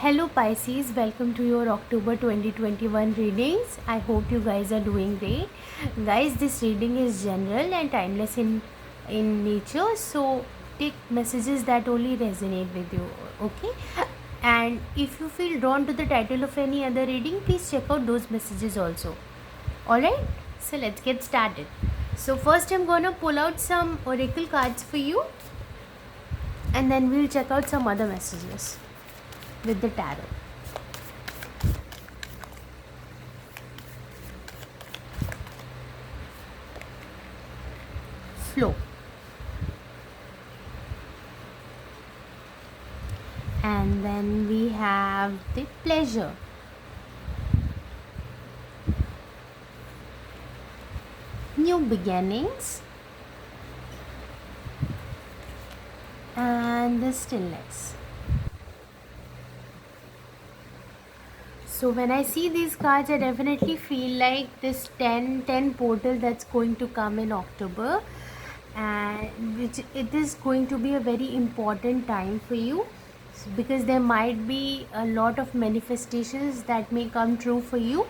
Hello Pisces, welcome to your October 2021 readings. I hope you guys are doing great. Guys, this reading is general and timeless in nature, so take messages that only resonate with you, okay? And if you feel drawn to the title of any other reading, please check out those messages also. Alright, so let's get started. So first I'm gonna pull out some oracle cards for you, and then we'll check out some other messages with the tarot. Flow. And then we have the pleasure. New beginnings. And the stillness. So when I see these cards, I definitely feel like this 10 portal that's going to come in October, and which it is going to be a very important time for you, because there might be a lot of manifestations that may come true for you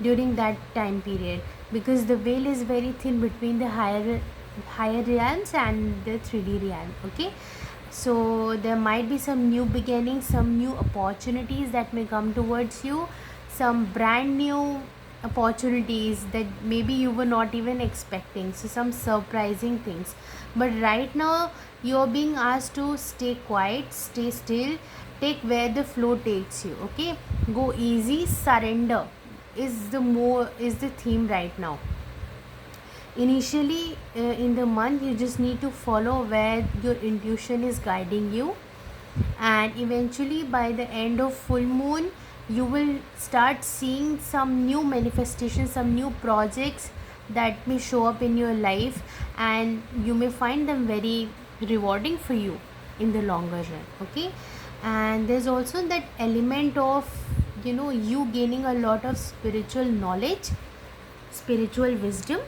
during that time period, because the veil is very thin between the higher realms and the 3D realm. Okay, so there might be some new beginnings, some new opportunities that may come towards you, some brand new opportunities that maybe you were not even expecting, so some surprising things. But right now you're being asked to stay quiet, stay still, take where the flow takes you. Okay, go easy, surrender is the theme right now. Initially in the month, you just need to follow where your intuition is guiding you, and eventually by the end of full moon you will start seeing some new manifestations, some new projects that may show up in your life, and you may find them very rewarding for you in the longer run. Okay, and there's also that element of you gaining a lot of spiritual knowledge, spiritual wisdom.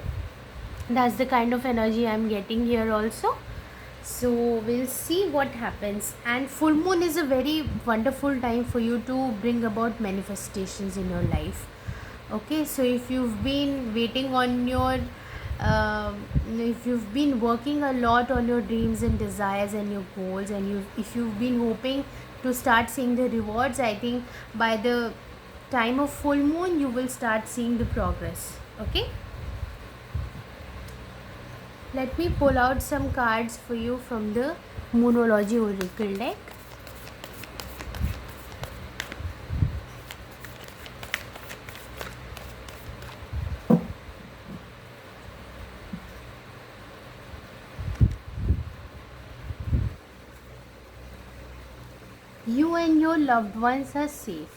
That's the kind of energy I'm getting here also. So we'll see what happens. And full moon is a very wonderful time for you to bring about manifestations in your life. Okay, so if you've been waiting on your if you've been working a lot on your dreams and desires and your goals, and if you've been hoping to start seeing the rewards, I think by the time of full moon you will start seeing the progress. Okay, let me pull out some cards for you from the Moonology Oracle deck. You and your loved ones are safe.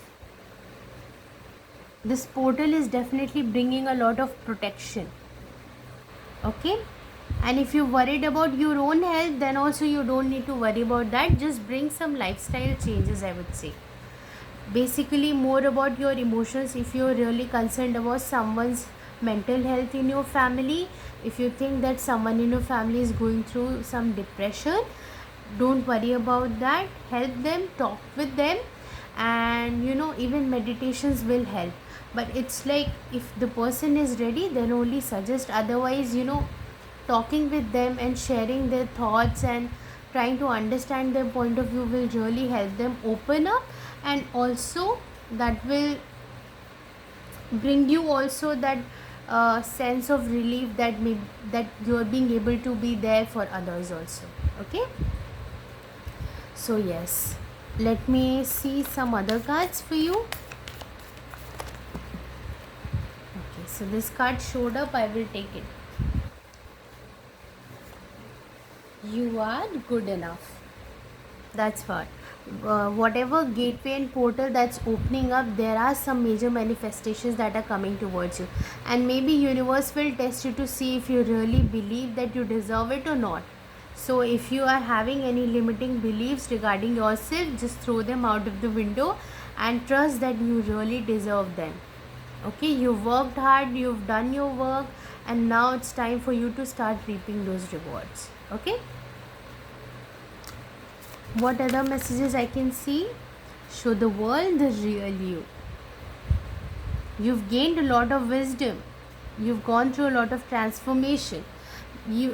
This portal is definitely bringing a lot of protection. Okay, and if you're worried about your own health, then also you don't need to worry about that. Just bring some lifestyle changes, I would say. Basically more about your emotions. If you're really concerned about someone's mental health in your family, if you think that someone in your family is going through some depression, don't worry about that. Help them, talk with them, and even meditations will help. But it's like, if the person is ready, then only suggest. Otherwise, talking with them and sharing their thoughts and trying to understand their point of view will really help them open up, and also that will bring you also that sense of relief that you are being able to be there for others also. Okay, so yes, let me see some other cards for you. Okay, so this card showed up, I will take it. You are good enough. That's what. Whatever gateway and portal that's opening up, there are some major manifestations that are coming towards you, and maybe universe will test you to see if you really believe that you deserve it or not. So if you are having any limiting beliefs regarding yourself, just throw them out of the window and trust that you really deserve them. Okay, you've worked hard, you've done your work, and now it's time for you to start reaping those rewards. Okay, what other messages I can see? Show the world the real you. You've gained a lot of wisdom. You've gone through a lot of transformation.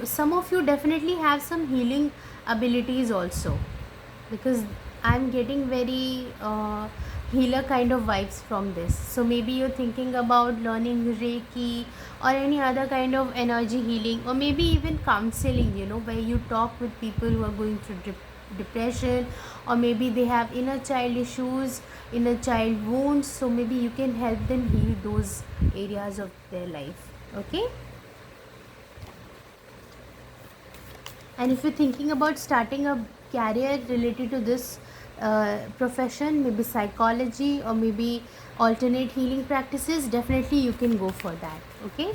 Some of you definitely have some healing abilities also, because I'm getting very healer kind of vibes from this. So maybe you're thinking about learning Reiki or any other kind of energy healing, or maybe even counseling, where you talk with people who are going through depression, or maybe they have inner child issues, inner child wounds. So maybe you can help them heal those areas of their life. Okay. And if you're thinking about starting a career related to this profession, maybe psychology or maybe alternate healing practices, definitely you can go for that. Okay.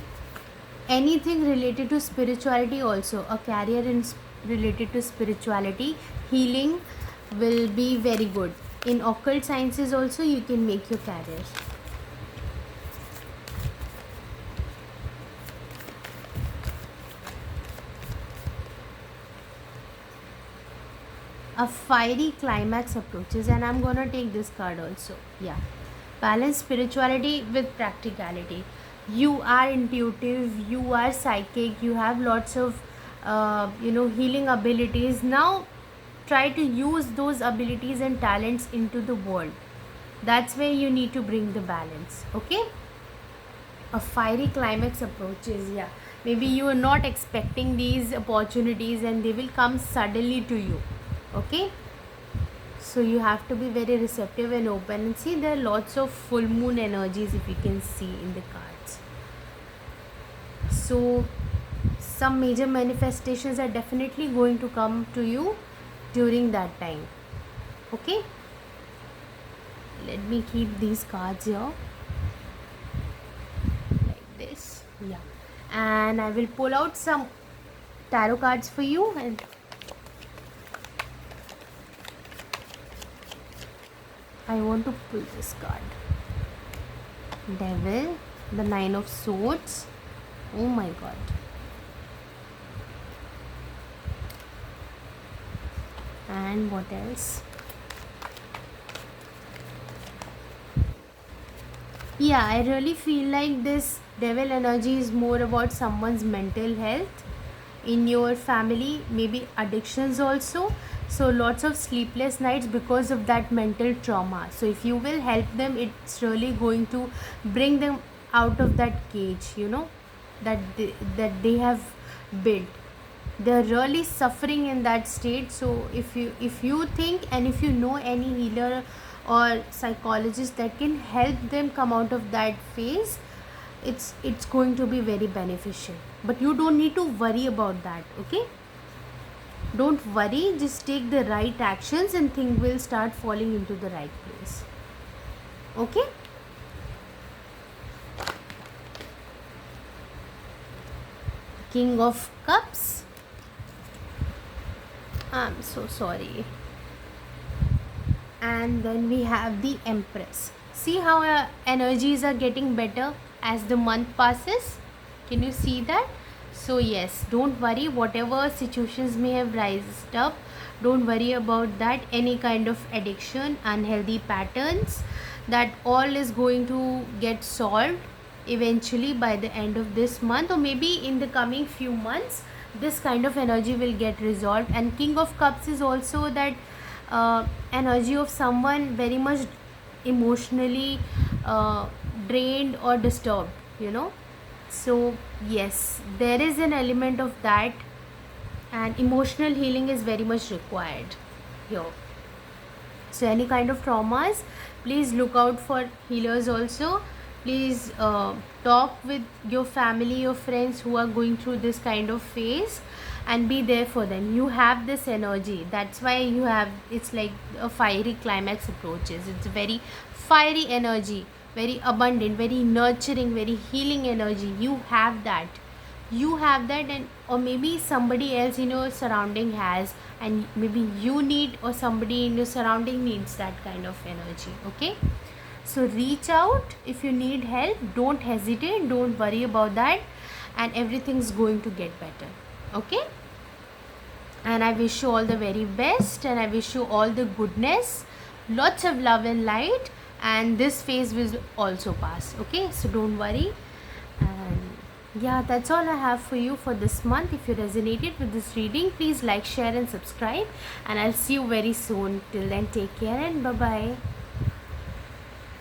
Anything related to spirituality also, a career related to spirituality, healing will be very good. In occult sciences also you can make your career. A fiery climax approaches, and I'm gonna take this card also. Yeah. Balance spirituality with practicality. You are intuitive, you are psychic, you have lots of healing abilities. Now try to use those abilities and talents into the world. That's where you need to bring the balance. Okay. A fiery climax approaches. Yeah, maybe you are not expecting these opportunities and they will come suddenly to you. Okay. So you have to be very receptive and open, and see there are lots of full moon energies if you can see in the cards. So some major manifestations are definitely going to come to you during that time. Okay. Let me keep these cards here like this. Yeah. And I will pull out some tarot cards for you. And I want to pull this card. Devil, the Nine of Swords. Oh my god. And what else? Yeah, I really feel like this devil energy is more about someone's mental health in your family, maybe addictions also. So lots of sleepless nights because of that mental trauma. So if you will help them, it's really going to bring them out of that cage, that they have built. They're really suffering in that state. So if you think, and if you know any healer or psychologist that can help them come out of that phase, it's going to be very beneficial. But you don't need to worry about that. Okay. Don't worry, just take the right actions and things will start falling into the right place. Okay. King of Cups. I'm so sorry. And then we have the Empress. See how our energies are getting better as the month passes. Can you see that? So yes, don't worry, whatever situations may have raised up, don't worry about that. Any kind of addiction, unhealthy patterns, that all is going to get solved eventually by the end of this month, or maybe in the coming few months. This kind of energy will get resolved. And King of Cups is also that energy of someone very much emotionally drained or disturbed, so yes, there is an element of that, and emotional healing is very much required here. So any kind of traumas, please look out for healers also. Please talk with your family, your friends who are going through this kind of phase, and be there for them. You have this energy, that's why you have, it's like a fiery climax approaches. It's a very fiery energy, very abundant, very nurturing, very healing energy. You have that. And or maybe somebody else in your surrounding has, and maybe you need, or somebody in your surrounding needs that kind of energy. Okay. So reach out if you need help. Don't hesitate, don't worry about that, and everything's going to get better. Okay. And I wish you all the very best, and I wish you all the goodness lots of love and light, and this phase will also pass. Okay, so don't worry. And yeah, that's all I have for you for this month. If you resonated with this reading, please like, share and subscribe, and I'll see you very soon. Till then, take care and bye bye.